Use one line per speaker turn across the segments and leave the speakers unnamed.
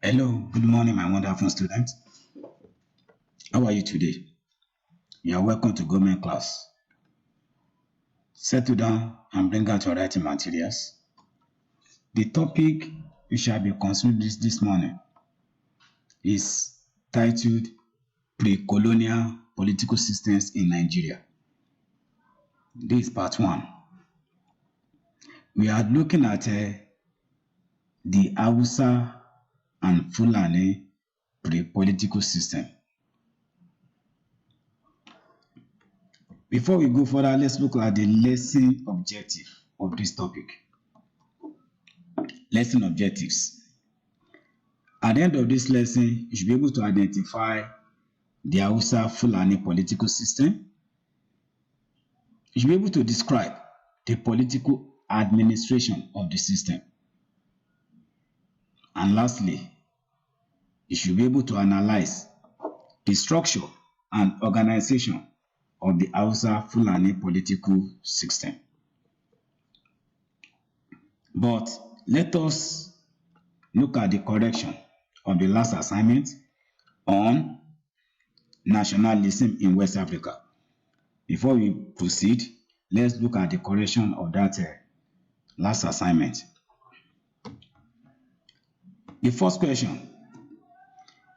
Hello, good morning, my wonderful student. How are you today? You are welcome to government class. Settle down and bring out your writing materials. The topic we shall be considering this morning is titled Pre-Colonial Political Systems in Nigeria. This is part one. We are looking at the Hausa and Fulani pre-political system. Before we go further, let's look at the lesson objective of this topic. Lesson objectives. At the end of this lesson, you should be able to identify the Hausa Fulani political system. You should be able to describe the political administration of the system. And lastly, you should be able to analyze the structure and organization of the Hausa Fulani political system. But let us look at the correction of the last assignment on nationalism in West Africa. Before we proceed, let's look at the correction of that last assignment. The first question: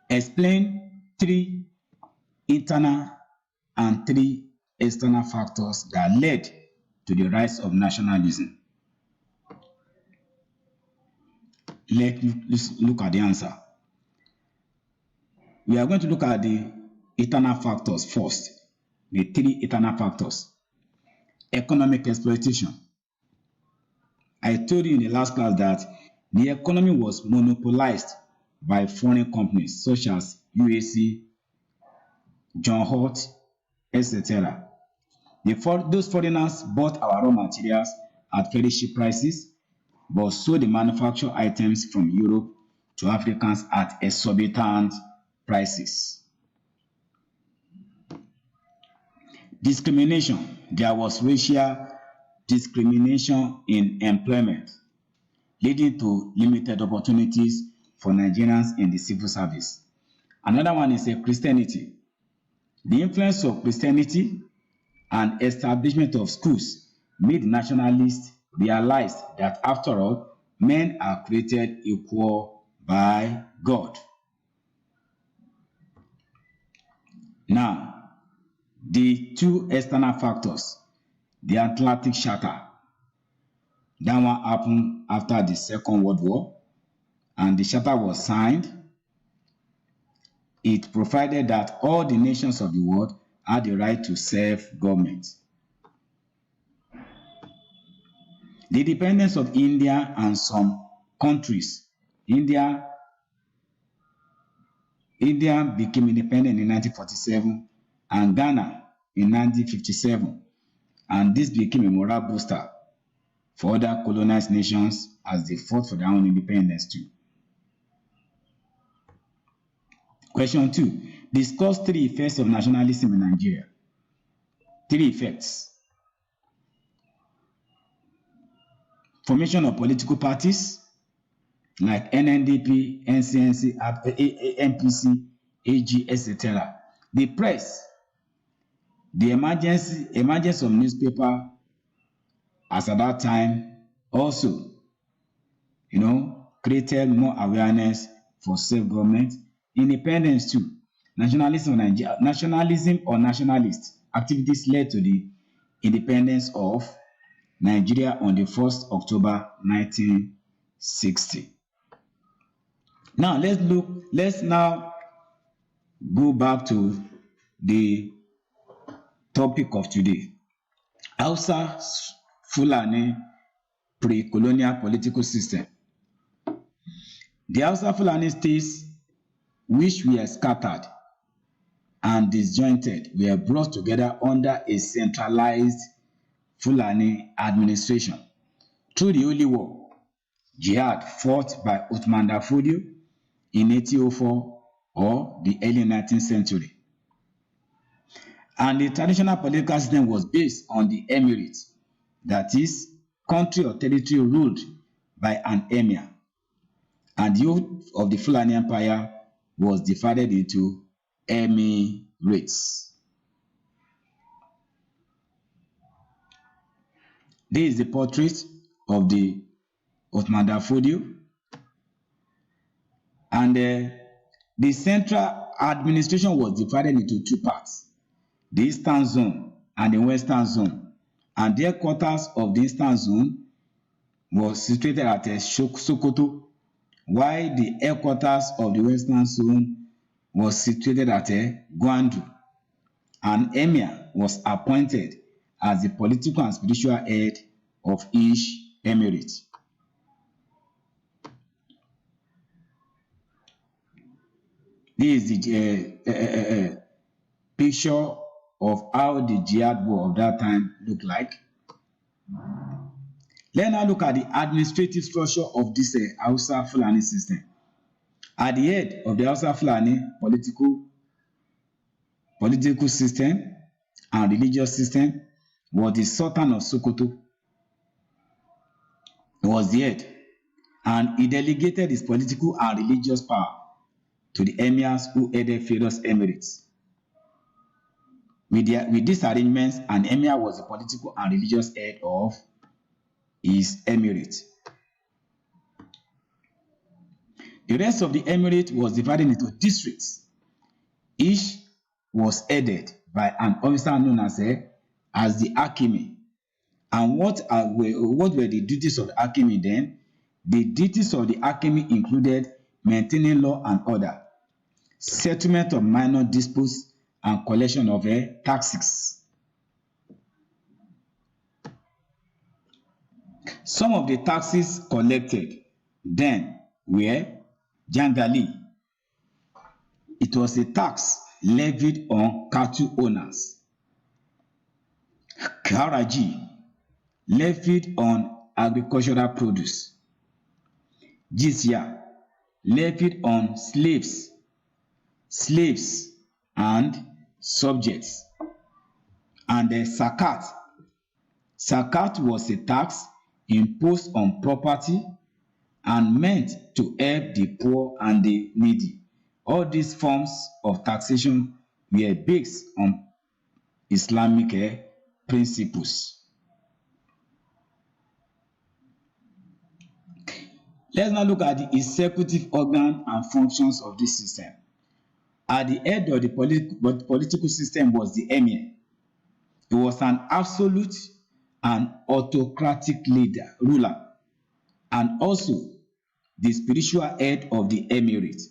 explain 3 internal and 3 external factors that led to the rise of nationalism. Let's look at the answer. We are going to look at the internal factors first. The 3 internal factors. Economic exploitation. I told you in the last class that the economy was monopolized by foreign companies such as UAC, John Holt, etc. Those foreigners bought our raw materials at very cheap prices, but sold the manufactured items from Europe to Africans at exorbitant prices. Discrimination. There was racial discrimination in employment, leading to limited opportunities for Nigerians in the civil service. Another one is Christianity. The influence of Christianity and establishment of schools made nationalists realize that after all, men are created equal by God. Now, the 2 external factors. The Atlantic Charter. That one happened after the Second World War, and the charter was signed. It provided that all the nations of the world had the right to self-government. The independence of India and some countries. India became independent in 1947 and Ghana in 1957, and this became a morale booster for other colonized nations as they fought for their own independence too. Question 2. Discuss 3 effects of nationalism in Nigeria. 3 effects. Formation of political parties like NNDP, NCNC, NPC, AG, etc. The press. The emergence of newspaper as at that time also, created more awareness for self-government. Independence too. Nationalism or nationalist activities led to the independence of Nigeria on the 1st October 1960. Now let's now go back to the topic of today. Hausa Fulani pre-colonial political system. The Hausa Fulani states, which were scattered and disjointed, were brought together under a centralized Fulani administration through the Holy War, jihad fought by Uthman Dan Fodio in 1804 or the early 19th century. And the traditional political system was based on the emirate, that is, country or territory ruled by an emir. and the whole of the Fulani Empire was divided into emirates. This is the portrait of the Othman Danfodio, and the central administration was divided into two parts, the Eastern Zone and the Western Zone, and the headquarters of the Eastern Zone was situated at Sokoto, while the headquarters of the Western Zone was situated at Gwandu. An emir was appointed as the political and spiritual head of each emirate. This is the picture of how the jihad war of that time looked like. Let's now look at the administrative structure of this Hausa Fulani system. At the head of the Hausa Fulani political system and religious system was the Sultan of Sokoto. He was the head, and he delegated his political and religious power to the emirs who headed various emirates. With these arrangements, an emir was the political and religious head of his emirate. The rest of the emirate was divided into districts. Each was headed by an officer known as the Hakimi. And what were the duties of the Hakimi then? The duties of the Hakimi included maintaining law and order, settlement of minor disputes, and collection of taxes. Some of the taxes collected then were Jangali. It was a tax levied on cattle owners. Haraji, levied on agricultural produce. Jizya, levied on slaves and subjects. And the Zakat. Zakat was a tax imposed on property and meant to help the poor and the needy. All these forms of taxation were based on Islamic principles. Let's now look at the executive organ and functions of this system. At the head of the political system was the emir. He was an absolute and autocratic ruler, and also the spiritual head of the emirate.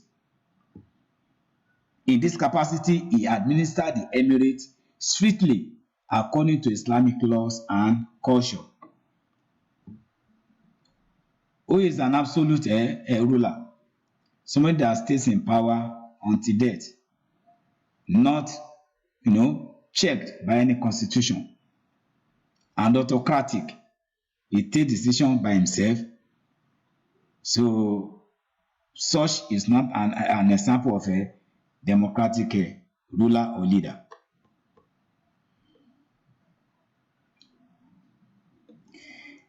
In this capacity, he administered the emirate strictly according to Islamic laws and culture. Who is an absolute ruler? Somebody that stays in power until death, not checked by any constitution. And autocratic, he takes decision by himself. So such is not an example of a democratic ruler or leader.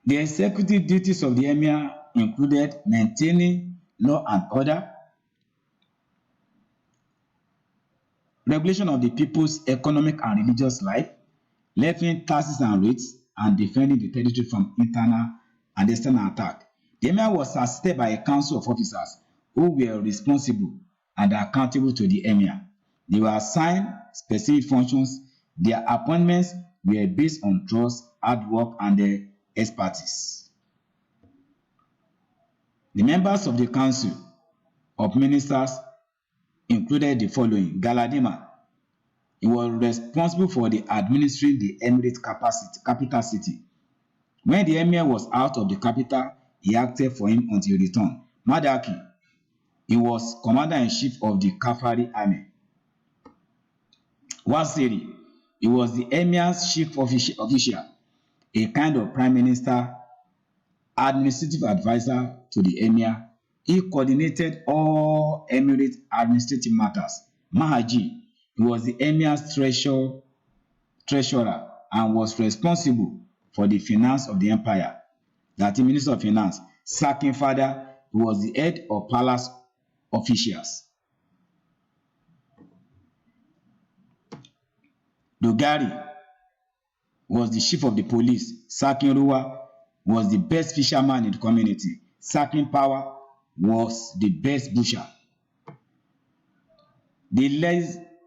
The executive duties of the emir included maintaining law and order, regulation of the people's economic and religious life, levying taxes and rates, and defending the territory from internal and external attack. The emir was assisted by a council of officers who were responsible and accountable to the emir. They were assigned specific functions. Their appointments were based on trust, hard work, and expertise. The members of the council of ministers included the following: Galadima. He was responsible for administering the emirate capital city. When the emir was out of the capital, he acted for him until he returned. Madaki. He was commander-in-chief of the cavalry army. Waziri. He was the emir's chief official, a kind of prime minister, administrative advisor to the emir. He coordinated all emirate administrative matters. Mahaji. He was the emir's treasurer and was responsible for the finance of the empire. That is Minister of Finance. Sakin Father. he was the head of palace officials. Dogari was the chief of the police. Sakinruwa was the best fisherman in the community. Sakinpawa was the best butcher. The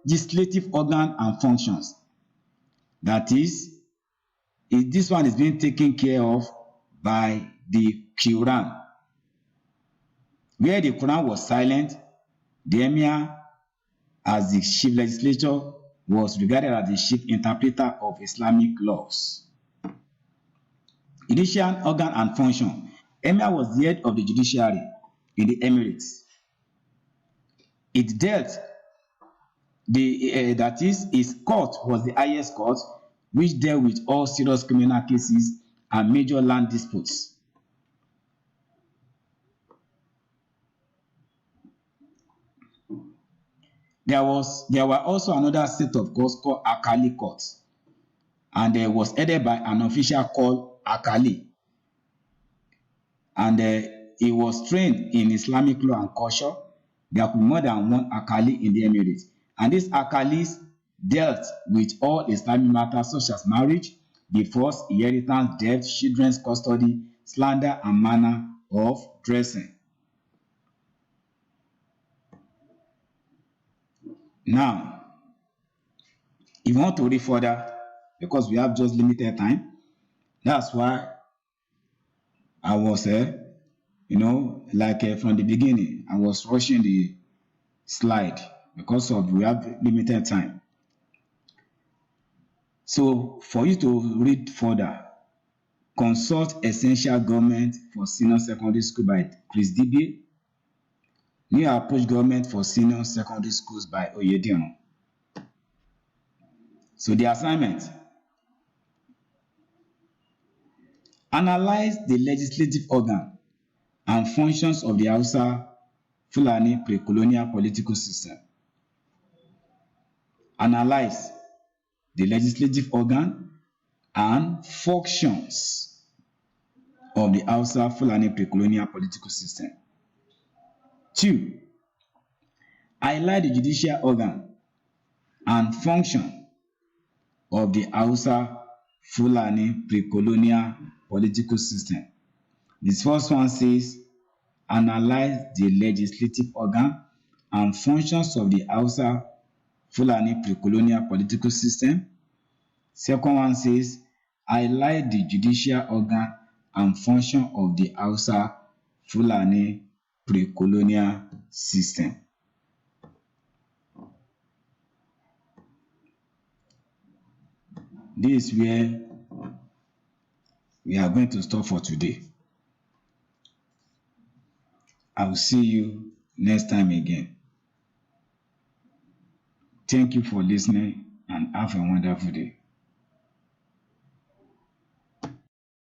legislative organ and functions. That is, this one is being taken care of by the Quran. Where the Quran was silent, the Emir, as the chief legislator, was regarded as the chief interpreter of Islamic laws. Judicial organ and function. Emir was the head of the judiciary in the Emirates. It dealt that is, his court was the highest court, which dealt with all serious criminal cases and major land disputes. There were also another set of courts called Akali courts, and it was headed by an official called Akali, and he was trained in Islamic law and culture. There could be more than one Akali in the Emirates, and these Akalis dealt with all Islamic matters such as marriage, divorce, inheritance, debt, children's custody, slander, and manner of dressing. Now, if you want to read further, because we have just limited time, that's why I was, from the beginning, I was rushing the slide because we have limited time. So, for you to read further, consult Essential Government for Senior Secondary School by Chris Dibie, New Approach Government for Senior Secondary Schools by Oyediran. So the assignment: analyze the legislative organ and functions of the Hausa Fulani pre-colonial political system. Analyze the legislative organ and functions of the Hausa Fulani pre-colonial political system. 2. Highlight the judicial organ and function of the Hausa Fulani pre-colonial political system. This first one says, analyze the legislative organ and functions of the Hausa Fulani pre-colonial political system. Second one says, highlight the judicial organ and function of the Hausa Fulani pre-colonial system. This is where we are going to stop for today. I will see you next time again. Thank you for listening and have a wonderful day.